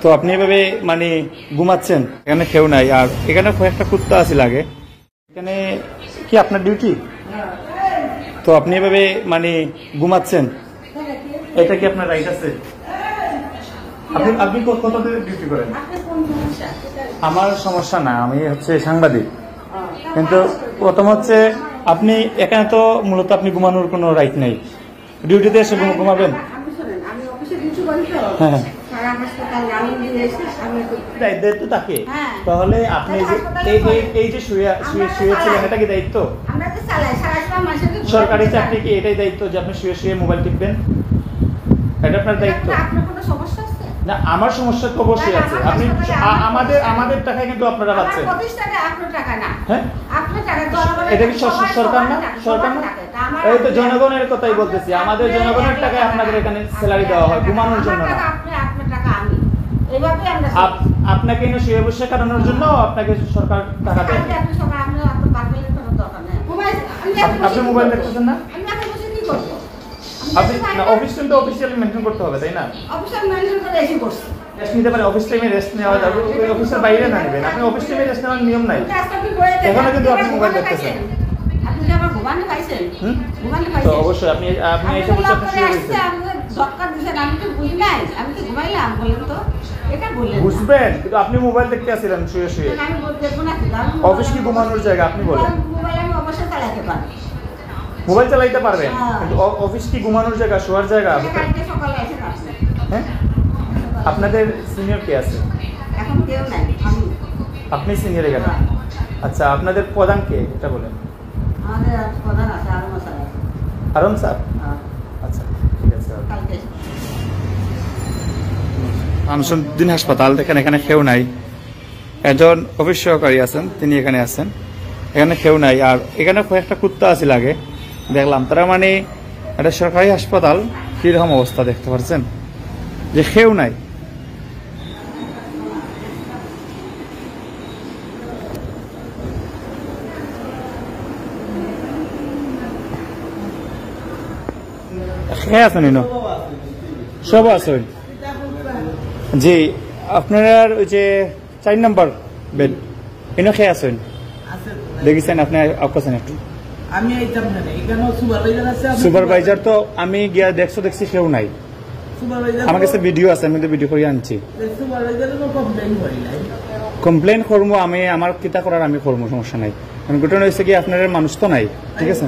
তো আপনি এভাবে মানে ঘুমাচ্ছেন, এখানে কেউ নাই, আর এখানে কয়েকটা কুত্তা আছে লাগে, এখানে কি আপনার ডিউটি? তো আপনি এভাবে মানে ঘুমাচ্ছেন, এটা কি আপনার রাইট আছে? আপনি কত ডিউটি করেন? আমার সমস্যা না, আমি হচ্ছে সাংবাদিক, কিন্তু প্রথম হচ্ছে আপনি এখানে তো মূলত আপনি ঘুমানোর কোনো রাইট নেই, ডিউটিতে এসে ঘুমাবেন। হ্যাঁ, দায়িত্ব থাকে, তাহলে আপনি এই যে শুয়েছিলেন এটা কি দায়িত্ব? সরকারি চাকরি কি এটাই দায়িত্ব যে আপনি শুয়ে শুয়ে মোবাইল টিপবেন? এটা আপনার দায়িত্ব না? আমার সমস্যা তো অবশ্যই আছে, আপনি আমাদের টাকায় কিন্তু আপনারা পাচ্ছেন। হ্যাঁ, এটা কি সরকার না? সরকার না, এই তো জনগণের কথাই বলতেছি, আমাদের জনগণের টাকায় আপনাদের এখানে স্যালারি দেওয়া হয়, ঘুমানোর জন্য না। আপনাকে এনে শুয়ে বসে কাটানোর জন্য আপনাকে সরকার টাকা দেয়। আপনি মোবাইল দেখতেছেন না? আপনি অফিস টাইম তো অফিসিয়ালি মেনটেন করতে হবে, তাই না? রেস্ট নিতে পারে, অফিস টাইমে রেস্ট নেওয়া যাবে, অফিসের বাইরে না নেবেন। আপনি অফিস টাইমে রেস্ট নেওয়ার নিয়ম নাই, এখানে কিন্তু আপনি মোবাইল দেখতেছেন। তো অবশ্যই আপনি এসে বসে বুঝবেন, কিন্তু আপনি মোবাইল দেখতে আসছিলেন শুয়ে শুয়ে। অফিস কি ঘুমানোর জায়গা? আপনি বলেন। মোবাইল চালাইতে পারবেন, কিন্তু অফিস কি ঘুমানোর জায়গা, শোয়ার জায়গা? হ্যাঁ, আপনাদের সিনিয়র কে আছে? আপনি সিনিয়র এখানে? আচ্ছা, আপনাদের প্রধান কে এটা বলেন। আরম স্যার? আচ্ছা, ঠিক আছে। আনসুদ্দিন হাসপাতাল, দেখেন এখানে কেউ নাই, একজন অফিস সহকারী আছেন, তিনি এখানে আছেন, এখানে কেউ নাই, আর এখানে কয়েকটা কুত্তা আছে লাগে দেখলাম। তারা মানে একটা সরকারি হাসপাতাল, কিরকম অবস্থা দেখতে পাচ্ছেন যে কেউ নাই। খেয়ে আছেন এনো সব আছেন? জি, আপনার ওই যে 4 নম্বর বেড এনো খেয়ে আছেন, দেখেছেন আপনি? আপনার একটু সুপারভাইজার তো আমি গিয়া দেখছি কেউ নাই, আমার কাছে ভিডিও আছে, আমি তো ভিডিও করে আনছি। কমপ্লেন করবো আমি, আমার কিতা করার আমি করবো, সমস্যা নাই। ঘটনা হয়েছে কি আপনার মানুষ তো নাই, ঠিক আছে?